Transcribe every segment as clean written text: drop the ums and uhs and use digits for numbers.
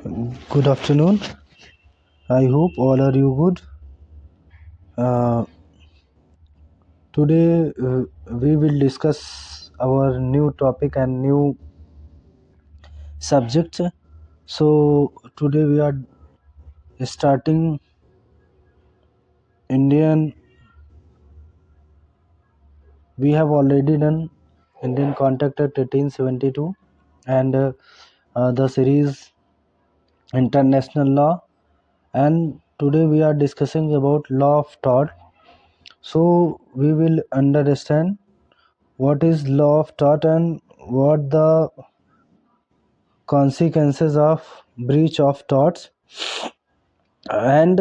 Good afternoon. I hope all are you good. Today we will discuss our new topic and new subject. So today we are starting Indian. We have already done Indian Contact Act 1872 and the series International Law. And today we are discussing about law of tort. So we will understand what is law of tort and what the consequences of breach of torts, and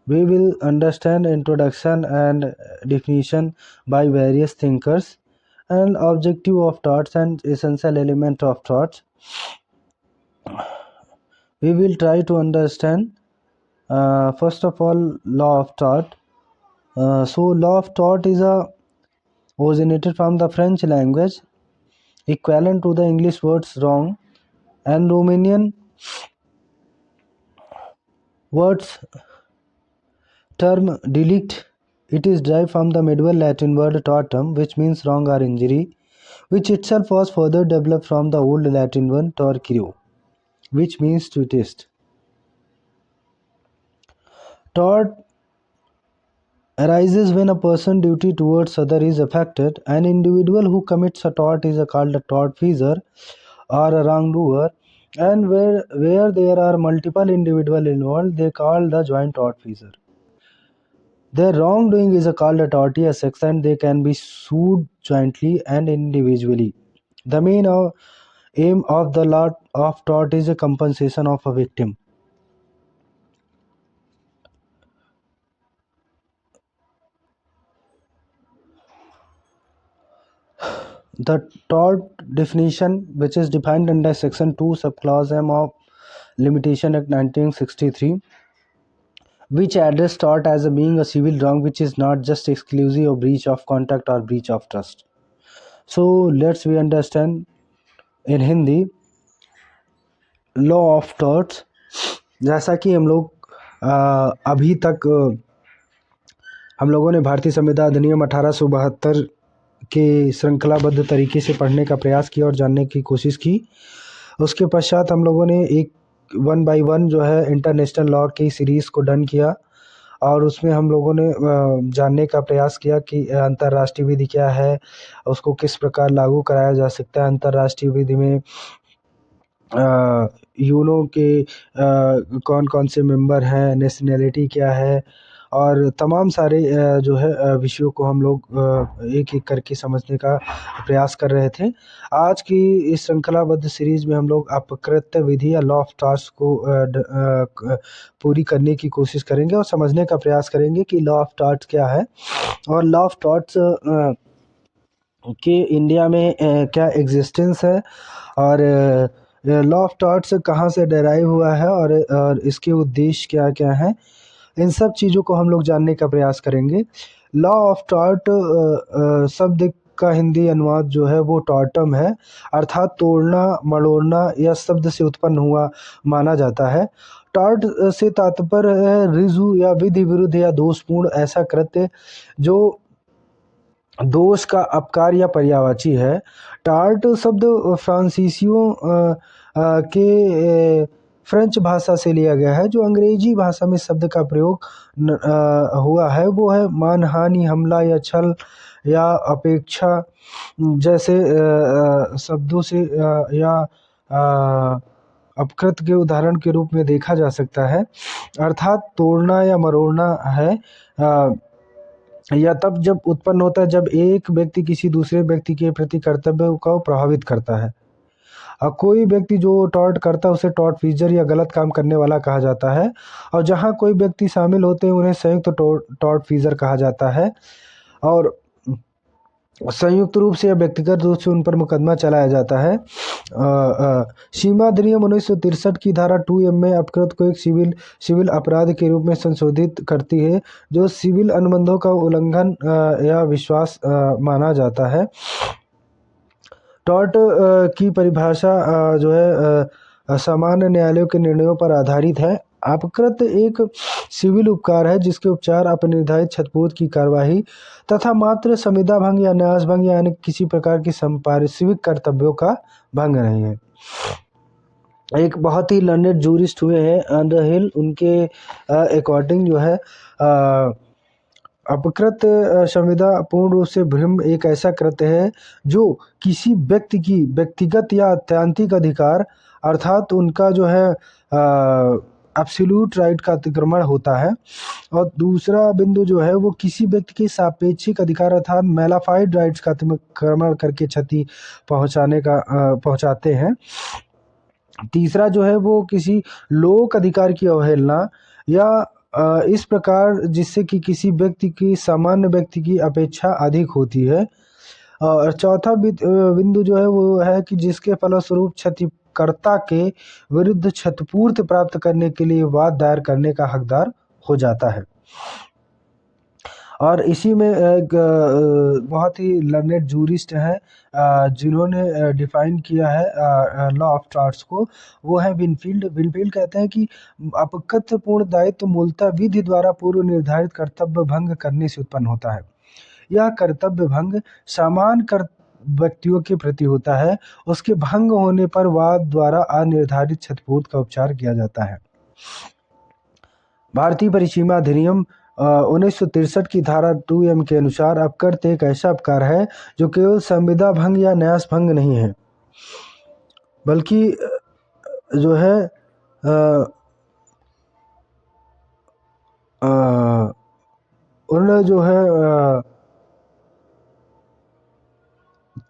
we will understand introduction and definition by various thinkers and objective of torts and essential element of torts. We will try to understand first of all law of tort. So law of tort is originated from the French language, equivalent to the English words wrong and Romanian words term delict. It is derived from the medieval Latin word tortum, which means wrong or injury, which itself was further developed from the old Latin word torqueo, which means to test. Tort arises when a person's duty towards other is affected. An individual who commits a tort is called a tortfeasor or a wrongdoer, and where there are multiple individuals involved, they call the joint tortfeasor. Their wrongdoing is called a tortious acts, and they can be sued jointly and individually. The main aim of the law of tort is a compensation of a victim. The tort definition, which is defined under Section 2, Subclause M of Limitation Act 1963, which address tort as being a civil wrong which is not just exclusive of breach of contract or breach of trust. So let's we understand in Hindi law of torts. जैसा कि हम लोग अभी तक हम लोगों ने भारतीय संविधान अधिनियम 1872 के श्रृंखलाबद्ध तरीके से पढ़ने का प्रयास किया और जानने की कोशिश की. उसके पश्चात हम लोगों ने एक 1 बाय 1 जो है इंटरनेशनल लॉ की सीरीज़ को डन किया और उसमें हम लोगों ने जानने का प्रयास किया कि अंतर्राष्ट्रीय विधि क्या है, उसको किस प्रकार लागू कराया जा सकता है. अंतर्राष्ट्रीय विधि में यूनो के कौन कौन से मेंबर हैं, नेशनैलिटी क्या है और तमाम सारे जो है विषयों को हम लोग एक एक करके समझने का प्रयास कर रहे थे. आज की इस श्रृंखलाबद्ध सीरीज़ में हम लोग अपकृत विधि या लॉ ऑफ टॉर्ट्स को पूरी करने की कोशिश करेंगे और समझने का प्रयास करेंगे कि लॉ ऑफ टॉर्ट्स क्या है और लॉ ऑफ टॉर्ट्स के इंडिया में क्या एग्जिस्टेंस है और लॉ ऑफ टॉर्ट्स कहाँ से डेराइव हुआ है और इसके उद्देश्य क्या क्या हैं. इन सब चीज़ों को हम लोग जानने का प्रयास करेंगे. लॉ ऑफ टॉर्ट शब्द का हिंदी अनुवाद जो है वो टॉर्टम है, अर्थात तोड़ना मरोड़ना या शब्द से उत्पन्न हुआ माना जाता है. टॉर्ट से तात्पर्य है रिजु या विधि विरुद्ध या दोषपूर्ण ऐसा कृत्य जो दोष का अपकार या पर्यायवाची है. टार्ट शब्द फ्रांसीसियों के फ्रेंच भाषा से लिया गया है. जो अंग्रेजी भाषा में शब्द का प्रयोग हुआ है वो है मानहानि, हमला या छल या अपेक्षा जैसे शब्दों से या अपकृत के उदाहरण के रूप में देखा जा सकता है. अर्थात तोड़ना या मरोड़ना है या तब जब उत्पन्न होता है जब एक व्यक्ति किसी दूसरे व्यक्ति के प्रति कर्तव्य को प्रभावित करता है. कोई व्यक्ति जो टॉर्ट करता है उसे टॉर्टफीजर या गलत काम करने वाला कहा जाता है और जहां कोई व्यक्ति शामिल होते हैं उन्हें संयुक्त टॉर्टफीजर कहा जाता है और संयुक्त रूप से या व्यक्तिगत रूप से उन पर मुकदमा चलाया जाता है. सीमा अधिनियम 1963 की धारा 2M में अपकृत को एक सिविल अपराध के रूप में संशोधित करती है जो सिविल अनुबंधों का उल्लंघन या विश्वास माना जाता है. टॉर्ट की परिभाषा जो है सामान्य न्यायालयों के निर्णयों पर आधारित है। अपकृत एक सिविल उपकार है जिसके उपचार अपनिर्धारित क्षतिपूर्ति की कार्यवाही तथा मात्र संविदा भंग या न्यास भंग या अन्य किसी प्रकार की संपार्श्विक कर्तव्यों का भंग नहीं है। एक बहुत ही लर्नेड जूरिस्ट हुए हैं अंडरहिल, उनके अकॉर्डिंग जो है अपकृत संविदा पूर्ण रूप से भ्रम एक ऐसा कृत्य है जो किसी व्यक्ति की व्यक्तिगत या आत्यंतिक अधिकार अर्थात उनका जो है एब्सोल्यूट राइट का अतिक्रमण होता है। और दूसरा बिंदु जो है वो किसी व्यक्ति के सापेक्षिक अधिकार अर्थात मैलाफाइड राइट्स का अतिक्रमण करके क्षति पहुंचाते हैं। तीसरा जो है वो किसी लोक अधिकार की अवहेलना या इस प्रकार जिससे कि किसी व्यक्ति की सामान्य व्यक्ति की अपेक्षा अधिक होती है। और चौथा बिंदु जो है वो है कि जिसके फलस्वरूप क्षतिकर्ता के विरुद्ध क्षतिपूर्ति प्राप्त करने के लिए वाद दायर करने का हकदार हो जाता है। और इसी में एक बहुत ही लर्नेड जूरिस्ट हैं जिन्होंने डिफाइन किया है लॉ ऑफ टॉर्ट्स को, वो है विनफील्ड। विनफील्ड कहते हैं कि अपकृत पूर्ण दायित्व मूलतः विधि द्वारा पूर्व निर्धारित कर्तव्य भंग करने से उत्पन्न होता है। यह कर्तव्य भंग समान व्यक्तियों के प्रति होता है। उसके भंग होने पर वाद द्वारा अनिर्धारित क्षतिपूर्ति का उपचार किया जाता है। भारतीय परिसीमा अधिनियम 1963 की धारा 2M के अनुसार अपकृत एक ऐसा अपकार है जो केवल संविदा भंग या न्यास भंग नहीं है, बल्कि जो है उन जो है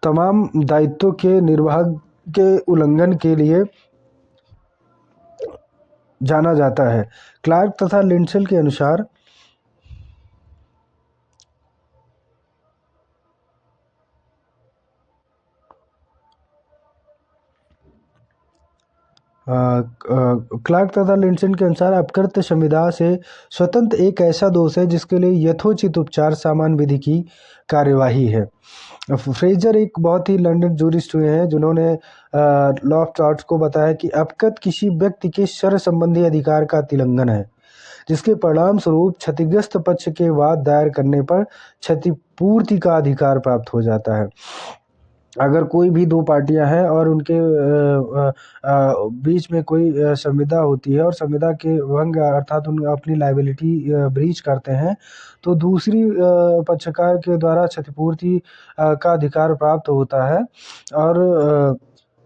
तमाम दायित्वों के निर्वाह के उल्लंघन के लिए जाना जाता है। क्लार्क तथा लिंडसेल के अनुसार क्लार्क तथा लिंडसेल के अनुसार अपकृत संविदा से स्वतंत्र एक ऐसा दोष है जिसके लिए यथोचित उपचार सामान्य विधि की कार्यवाही है। फ्रेजर एक बहुत ही लर्नेड जूरिस्ट हुए हैं जिन्होंने लॉ ऑफ टॉर्ट्स को बताया कि अपकृत किसी व्यक्ति के शर्त संबंधी अधिकार का तिलंघन है जिसके परिणाम स्वरूप क्षतिग्रस्त पक्ष के वाद दायर करने पर क्षतिपूर्ति का अधिकार प्राप्त हो जाता है। अगर कोई भी दो पार्टियां हैं और उनके बीच में कोई संविदा होती है और संविदा के भंग अर्थात उन अपनी लायबिलिटी ब्रीच करते हैं तो दूसरी पक्षकार के द्वारा क्षतिपूर्ति का अधिकार प्राप्त होता है। और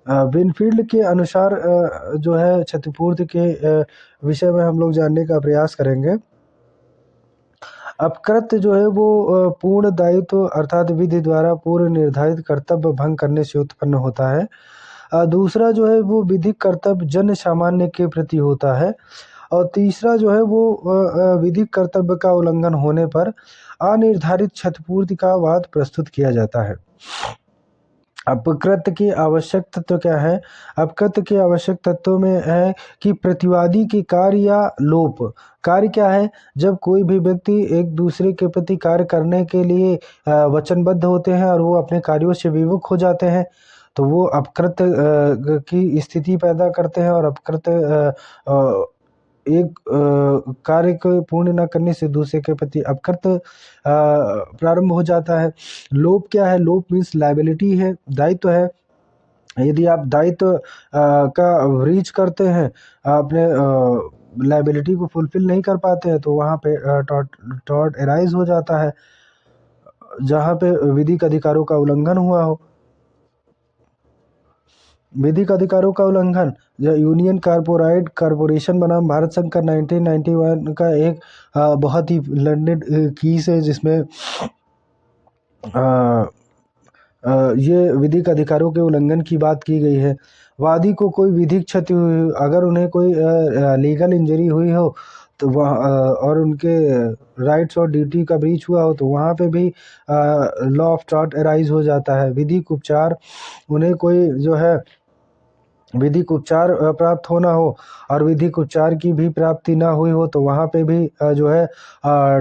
विनफील्ड के अनुसार जो है क्षतिपूर्ति के विषय में हम लोग जानने का प्रयास करेंगे। अपकृत जो है वो पूर्ण दायित्व अर्थात विधि द्वारा पूर्व निर्धारित कर्तव्य भंग करने से उत्पन्न होता है। दूसरा जो है वो विधिक कर्तव्य जन सामान्य के प्रति होता है। और तीसरा जो है वो विधिक कर्तव्य का उल्लंघन होने पर अनिर्धारित क्षतिपूर्ति का वाद प्रस्तुत किया जाता है। अपकृत के आवश्यक तत्व क्या है? अपकृत के आवश्यक तत्वों में है कि प्रतिवादी के कार्य या लोप। कार्य क्या है? जब कोई भी व्यक्ति एक दूसरे के प्रति कार्य करने के लिए वचनबद्ध होते हैं और वो अपने कार्यों से विमुख हो जाते हैं तो वो अपकृत की स्थिति पैदा करते हैं और अपकृत एक कार्य को पूर्ण न करने से दूसरे के प्रति अपकृत प्रारंभ हो जाता है। लोप क्या है? लोप मीन्स लायबिलिटी है, दायित्व है। यदि आप दायित्व का ब्रीच करते हैं, अपने लायबिलिटी को फुलफिल नहीं कर पाते हैं तो वहाँ पे टॉर्ट एराइज हो जाता है जहाँ पे विधिक अधिकारों का उल्लंघन हुआ हो। विधिक अधिकारों का उल्लंघन यूनियन कारपोरेशन बनाम भारत संघ का 1991 का एक बहुत ही लर्नेड केस है जिसमें ये विधिक अधिकारों के उल्लंघन की बात की गई है। वादी को कोई विधिक क्षति हुई, अगर उन्हें कोई लीगल इंजरी हुई हो तो वहाँ और उनके राइट्स और ड्यूटी का ब्रीच हुआ हो तो वहाँ पे भी लॉ ऑफ टॉर्ट अराइज हो जाता है। विधिक उपचार, उन्हें कोई जो है विधिक उपचार प्राप्त होना हो और विधिक उपचार की भी प्राप्ति ना हुई हो तो वहाँ पे भी जो है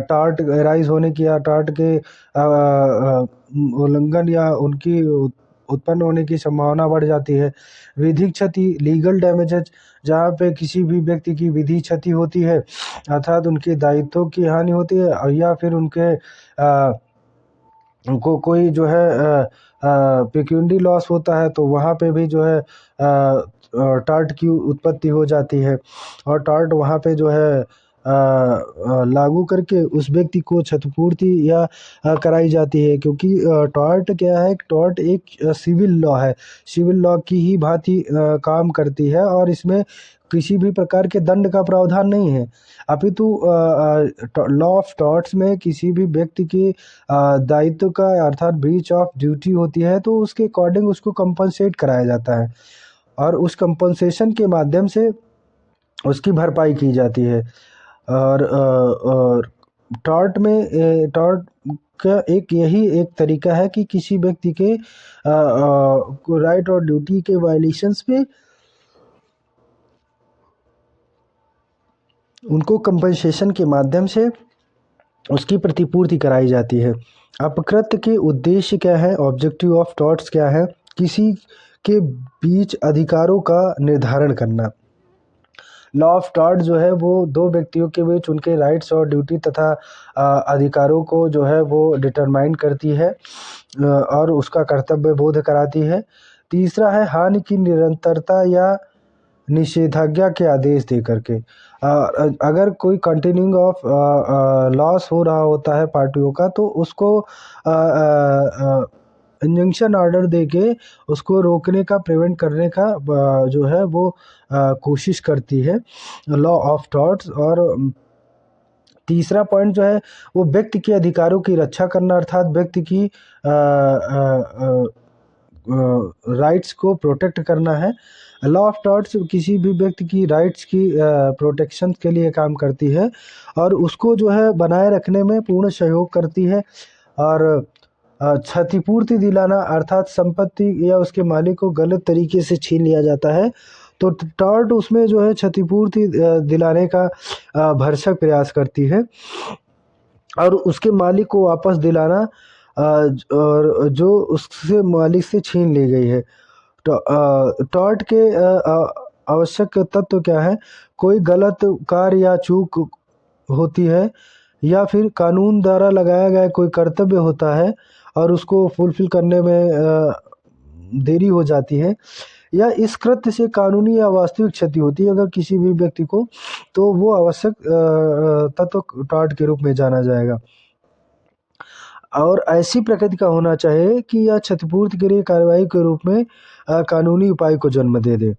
टॉर्ट राइज होने की या टॉर्ट के उल्लंघन या उनकी उत्पन्न होने की संभावना बढ़ जाती है। विधिक क्षति लीगल डैमेजेज, जहाँ पे किसी भी व्यक्ति की विधि क्षति होती है अर्थात उनके दायित्वों की हानि होती है, या फिर उनको कोई जो है पेक्यूनिटी लॉस होता है, तो वहाँ पे भी जो है टॉर्ट की उत्पत्ति हो जाती है और टॉर्ट वहाँ पे जो है लागू करके उस व्यक्ति को क्षतिपूर्ति या कराई जाती है, क्योंकि टॉर्ट क्या है, टॉर्ट एक सिविल लॉ है, सिविल लॉ की ही भांति काम करती है और इसमें किसी भी प्रकार के दंड का प्रावधान नहीं है, अपितु लॉ ऑफ टॉर्ट्स में किसी भी व्यक्ति की दायित्व का अर्थात ब्रीच ऑफ ड्यूटी होती है तो उसके अकॉर्डिंग उसको कंपनसेट कराया जाता है और उस कंपनसेशन के माध्यम से उसकी भरपाई की जाती है। और टॉर्ट में टॉर्ट का यही एक तरीका है कि किसी व्यक्ति के राइट और ड्यूटी के वायलेशंस पे उनको कंपनसेशन के माध्यम से उसकी प्रतिपूर्ति कराई जाती है। अपकृत्य के उद्देश्य क्या है, ऑब्जेक्टिव ऑफ टॉर्ट्स क्या है, किसी के बीच अधिकारों का निर्धारण करना। लॉ ऑफ टॉर्ट जो है वो दो व्यक्तियों के बीच उनके राइट्स और ड्यूटी तथा अधिकारों को जो है वो डिटरमाइन करती है और उसका कर्तव्य बोध कराती है। तीसरा है हानि की निरंतरता या निषेधाज्ञा के आदेश दे करके। अगर कोई कंटिन्यूइंग ऑफ लॉस हो रहा होता है पार्टियों का तो उसको इंजंक्शन ऑर्डर देके उसको रोकने का, प्रिवेंट करने का जो है वो कोशिश करती है लॉ ऑफ टॉर्ट्स। और तीसरा पॉइंट जो है वो व्यक्ति के अधिकारों की रक्षा करना अर्थात व्यक्ति की राइट्स को प्रोटेक्ट करना है। लॉ ऑफ टॉर्ट्स किसी भी व्यक्ति की राइट्स की प्रोटेक्शन के लिए काम करती है और उसको जो है बनाए रखने में पूर्ण सहयोग करती है। और क्षतिपूर्ति दिलाना अर्थात संपत्ति या उसके मालिक को गलत तरीके से छीन लिया जाता है तो टॉर्ट उसमें जो है क्षतिपूर्ति दिलाने का भरसक प्रयास करती है और उसके मालिक को वापस दिलाना और जो उससे मालिक से छीन ली गई है। टॉर्ट के आवश्यक तत्व क्या है, कोई गलत कार्य या चूक होती है या फिर कानून द्वारा लगाया गया कोई कर्तव्य होता है और उसको फुलफिल करने में देरी हो जाती है या इस कृत्य से कानूनी या वास्तविक क्षति होती है अगर किसी भी व्यक्ति को, तो वो आवश्यक तत्व टॉर्ट के रूप में जाना जाएगा। और ऐसी प्रकृति का होना चाहिए कि यह क्षतिपूर्ति के लिए कार्रवाई के रूप में कानूनी उपाय को जन्म दे दे।